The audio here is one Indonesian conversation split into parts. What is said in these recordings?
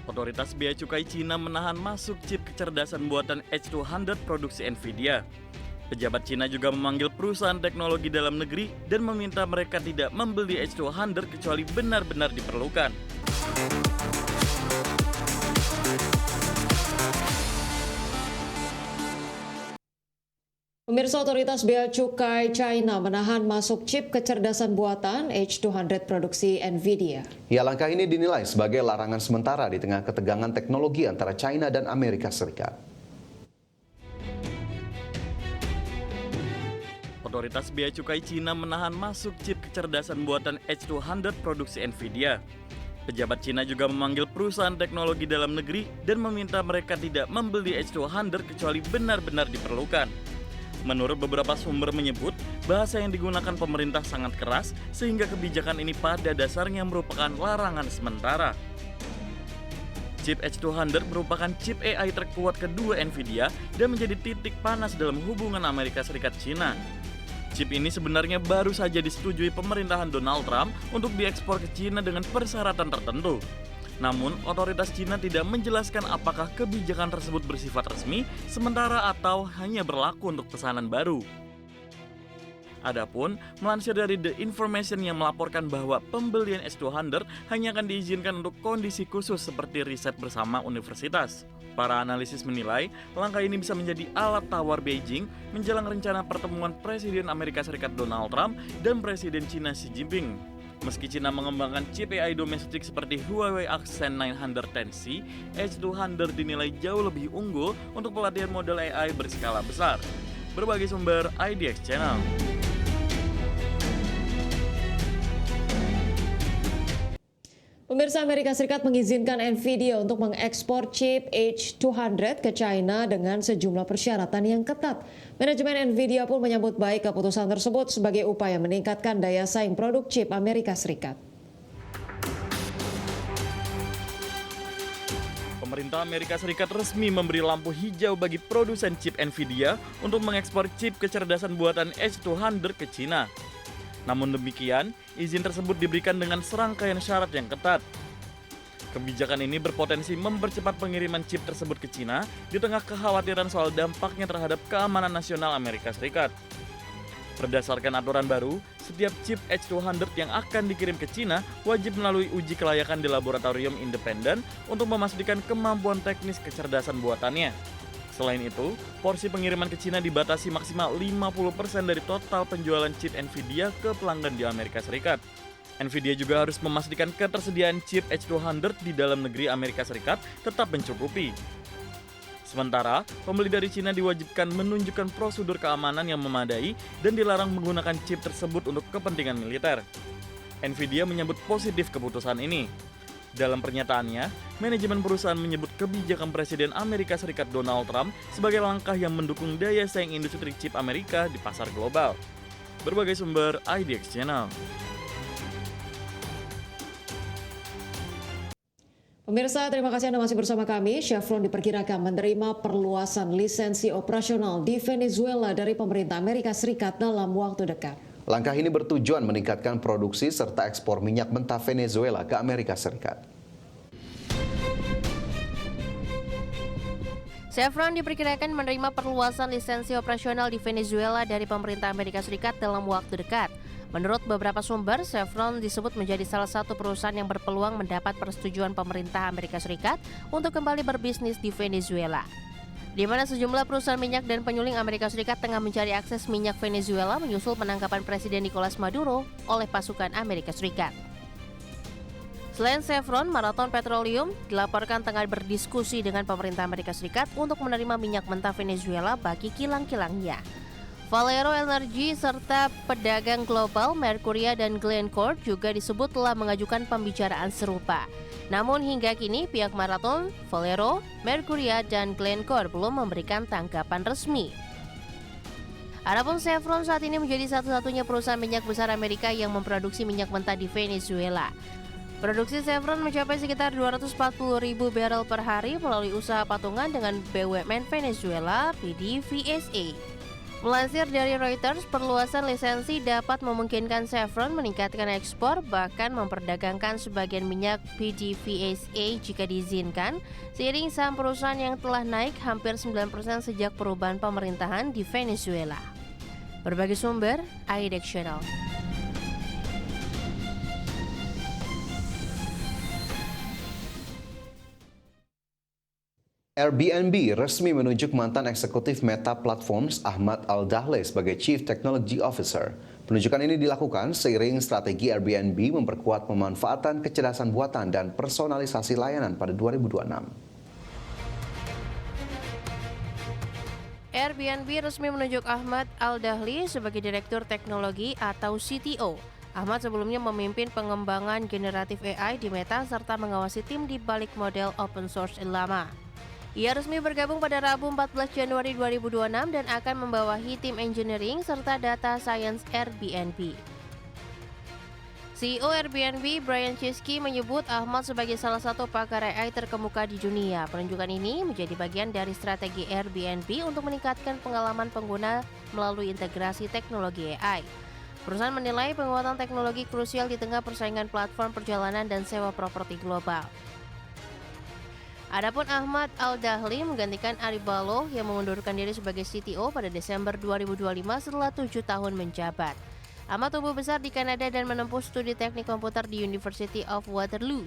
Otoritas Bea Cukai Cina menahan masuk chip kecerdasan buatan H200 produksi Nvidia. Pejabat Cina juga memanggil perusahaan teknologi dalam negeri dan meminta mereka tidak membeli H200 kecuali benar-benar diperlukan. Pemirsa, otoritas Bea Cukai China menahan masuk chip kecerdasan buatan H200 produksi Nvidia. Ya, langkah ini dinilai sebagai larangan sementara di tengah ketegangan teknologi antara China dan Amerika Serikat. Otoritas Bea Cukai Cina menahan masuk chip kecerdasan buatan H200 produksi Nvidia. Pejabat Cina juga memanggil perusahaan teknologi dalam negeri dan meminta mereka tidak membeli H200 kecuali benar-benar diperlukan. Menurut beberapa sumber menyebut, bahasa yang digunakan pemerintah sangat keras sehingga kebijakan ini pada dasarnya merupakan larangan sementara. Chip H200 merupakan chip AI terkuat kedua Nvidia dan menjadi titik panas dalam hubungan Amerika Serikat-Cina. Chip ini sebenarnya baru saja disetujui pemerintahan Donald Trump untuk diekspor ke Cina dengan persyaratan tertentu. Namun, otoritas Cina tidak menjelaskan apakah kebijakan tersebut bersifat resmi, sementara atau hanya berlaku untuk pesanan baru. Adapun, melansir dari The Information yang melaporkan bahwa pembelian S200 hanya akan diizinkan untuk kondisi khusus seperti riset bersama universitas. Para analisis menilai, langkah ini bisa menjadi alat tawar Beijing menjelang rencana pertemuan Presiden Amerika Serikat Donald Trump dan Presiden Cina Xi Jinping. Meski Cina mengembangkan chip AI domestik seperti Huawei Accent 910C, H200 dinilai jauh lebih unggul untuk pelatihan model AI berskala besar. Berbagai sumber IDX Channel. Pemirsa, Amerika Serikat mengizinkan Nvidia untuk mengekspor chip H200 ke China dengan sejumlah persyaratan yang ketat. Manajemen Nvidia pun menyambut baik keputusan tersebut sebagai upaya meningkatkan daya saing produk chip Amerika Serikat. Pemerintah Amerika Serikat resmi memberi lampu hijau bagi produsen chip Nvidia untuk mengekspor chip kecerdasan buatan H200 ke Cina. Namun demikian, izin tersebut diberikan dengan serangkaian syarat yang ketat. Kebijakan ini berpotensi mempercepat pengiriman chip tersebut ke Cina di tengah kekhawatiran soal dampaknya terhadap keamanan nasional Amerika Serikat. Berdasarkan aturan baru, setiap chip H200 yang akan dikirim ke Cina wajib melalui uji kelayakan di laboratorium independen untuk memastikan kemampuan teknis kecerdasan buatannya. Selain itu, porsi pengiriman ke Cina dibatasi maksimal 50% dari total penjualan chip Nvidia ke pelanggan di Amerika Serikat. Nvidia juga harus memastikan ketersediaan chip H200 di dalam negeri Amerika Serikat tetap mencukupi. Sementara, pembeli dari Cina diwajibkan menunjukkan prosedur keamanan yang memadai dan dilarang menggunakan chip tersebut untuk kepentingan militer. Nvidia menyambut positif keputusan ini. Dalam pernyataannya, manajemen perusahaan menyebut kebijakan Presiden Amerika Serikat Donald Trump sebagai langkah yang mendukung daya saing industri chip Amerika di pasar global. Berbagai sumber IDX Channel. Pemirsa, terima kasih Anda masih bersama kami. Chevron diperkirakan menerima perluasan lisensi operasional di Venezuela dari pemerintah Amerika Serikat dalam waktu dekat. Langkah ini bertujuan meningkatkan produksi serta ekspor minyak mentah Venezuela ke Amerika Serikat. Chevron diperkirakan menerima perluasan lisensi operasional di Venezuela dari pemerintah Amerika Serikat dalam waktu dekat. Menurut beberapa sumber, Chevron disebut menjadi salah satu perusahaan yang berpeluang mendapat persetujuan pemerintah Amerika Serikat untuk kembali berbisnis di Venezuela, di mana sejumlah perusahaan minyak dan penyuling Amerika Serikat tengah mencari akses minyak Venezuela menyusul penangkapan Presiden Nicolas Maduro oleh pasukan Amerika Serikat. Selain Chevron, Marathon Petroleum dilaporkan tengah berdiskusi dengan pemerintah Amerika Serikat untuk menerima minyak mentah Venezuela bagi kilang-kilangnya. Valero Energy serta pedagang global Mercuria dan Glencore juga disebut telah mengajukan pembicaraan serupa. Namun hingga kini pihak Marathon, Valero, Mercuria, dan Glencore belum memberikan tanggapan resmi. Adapun Chevron saat ini menjadi satu-satunya perusahaan minyak besar Amerika yang memproduksi minyak mentah di Venezuela. Produksi Chevron mencapai sekitar 240.000 barel per hari melalui usaha patungan dengan BUMN Venezuela, PDVSA. Melansir dari Reuters, perluasan lisensi dapat memungkinkan Chevron meningkatkan ekspor, bahkan memperdagangkan sebagian minyak PDVSA jika diizinkan, seiring saham perusahaan yang telah naik hampir 9% sejak perubahan pemerintahan di Venezuela. Berbagai sumber, IDX Channel. Airbnb resmi menunjuk mantan eksekutif Meta Platforms Ahmad Al-Dahle sebagai Chief Technology Officer. Penunjukan ini dilakukan seiring strategi Airbnb memperkuat pemanfaatan kecerdasan buatan dan personalisasi layanan pada 2026. Airbnb resmi menunjuk Ahmad Al-Dahle sebagai Direktur Teknologi atau CTO. Ahmad sebelumnya memimpin pengembangan generatif AI di Meta serta mengawasi tim di balik model open source lama. Ia resmi bergabung pada Rabu 14 Januari 2026 dan akan membawahi tim engineering serta data science Airbnb. CEO Airbnb Brian Chesky menyebut Ahmad sebagai salah satu pakar AI terkemuka di dunia. Penunjukan ini menjadi bagian dari strategi Airbnb untuk meningkatkan pengalaman pengguna melalui integrasi teknologi AI. Perusahaan menilai penguatan teknologi krusial di tengah persaingan platform perjalanan dan sewa properti global. Adapun Ahmad Al-Dahle menggantikan Ari Baloh yang mengundurkan diri sebagai CTO pada Desember 2025 setelah 7 tahun menjabat. Ahmad tumbuh besar di Kanada dan menempuh studi teknik komputer di University of Waterloo.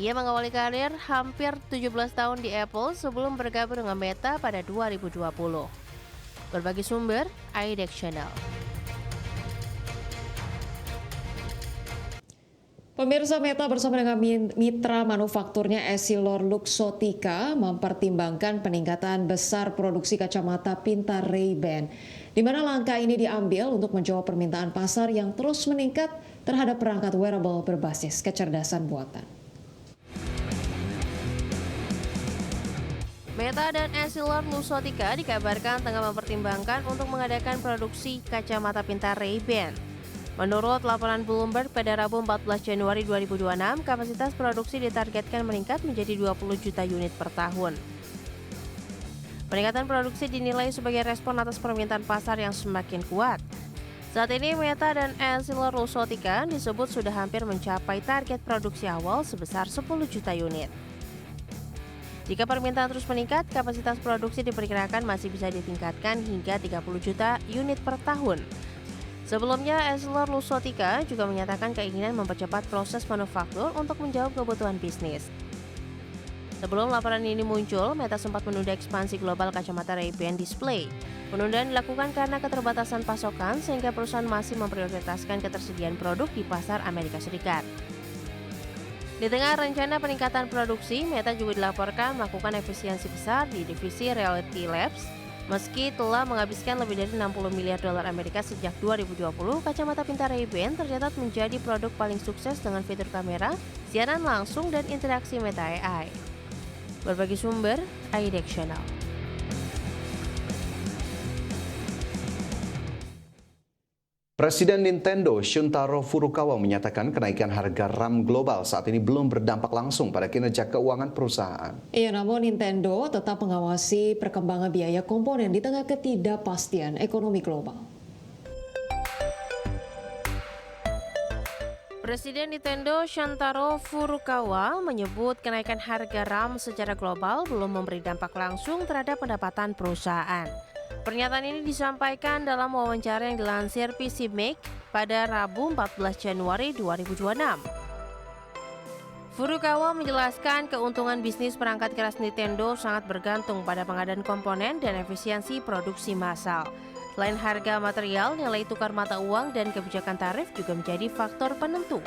Ia mengawali karir hampir 17 tahun di Apple sebelum bergabung dengan Meta pada 2020. Berbagai sumber, IDX Channel. Pemirsa, Meta bersama dengan mitra manufakturnya EssilorLuxottica mempertimbangkan peningkatan besar produksi kacamata pintar Ray-Ban, di mana langkah ini diambil untuk menjawab permintaan pasar yang terus meningkat terhadap perangkat wearable berbasis kecerdasan buatan. Meta dan EssilorLuxottica dikabarkan tengah mempertimbangkan untuk mengadakan produksi kacamata pintar Ray-Ban. Menurut laporan Bloomberg pada Rabu 14 Januari 2026, kapasitas produksi ditargetkan meningkat menjadi 20 juta unit per tahun. Peningkatan produksi dinilai sebagai respon atas permintaan pasar yang semakin kuat. Saat ini Meta dan EssilorLuxottica disebut sudah hampir mencapai target produksi awal sebesar 10 juta unit. Jika permintaan terus meningkat, kapasitas produksi diperkirakan masih bisa ditingkatkan hingga 30 juta unit per tahun. Sebelumnya, EssilorLuxottica juga menyatakan keinginan mempercepat proses manufaktur untuk menjawab kebutuhan bisnis. Sebelum laporan ini muncul, Meta sempat menunda ekspansi global kacamata Ray-Ban display. Penundaan dilakukan karena keterbatasan pasokan sehingga perusahaan masih memprioritaskan ketersediaan produk di pasar Amerika Serikat. Di tengah rencana peningkatan produksi, Meta juga dilaporkan melakukan efisiensi besar di divisi Reality Labs. Meski telah menghabiskan lebih dari 60 miliar dolar Amerika sejak 2020, kacamata pintar Ray-Ban tercatat menjadi produk paling sukses dengan fitur kamera, siaran langsung, dan interaksi Meta AI. Berbagi sumber, IDX Channel. Presiden Nintendo Shuntaro Furukawa menyatakan kenaikan harga RAM global saat ini belum berdampak langsung pada kinerja keuangan perusahaan. Iya, namun Nintendo tetap mengawasi perkembangan biaya komponen di tengah ketidakpastian ekonomi global. Presiden Nintendo Shuntaro Furukawa menyebut kenaikan harga RAM secara global belum memberi dampak langsung terhadap pendapatan perusahaan. Pernyataan ini disampaikan dalam wawancara yang dilansir PC Make pada Rabu 14 Januari 2026. Furukawa menjelaskan keuntungan bisnis perangkat keras Nintendo sangat bergantung pada pengadaan komponen dan efisiensi produksi massal. Selain harga material, nilai tukar mata uang dan kebijakan tarif juga menjadi faktor penentu.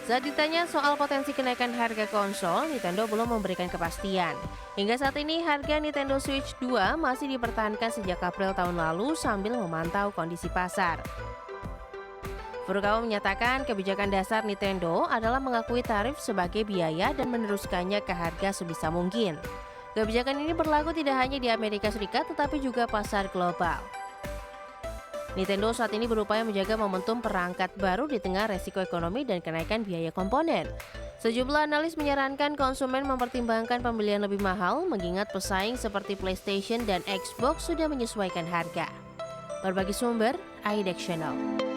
Saat ditanya soal potensi kenaikan harga konsol, Nintendo belum memberikan kepastian. Hingga saat ini, harga Nintendo Switch 2 masih dipertahankan sejak April tahun lalu sambil memantau kondisi pasar. Furukawa menyatakan kebijakan dasar Nintendo adalah mengakui tarif sebagai biaya dan meneruskannya ke harga sebisa mungkin. Kebijakan ini berlaku tidak hanya di Amerika Serikat tetapi juga pasar global. Nintendo saat ini berupaya menjaga momentum perangkat baru di tengah resiko ekonomi dan kenaikan biaya komponen. Sejumlah analis menyarankan konsumen mempertimbangkan pembelian lebih mahal mengingat pesaing seperti PlayStation dan Xbox sudah menyesuaikan harga. Berbagi sumber, iDeck Channel.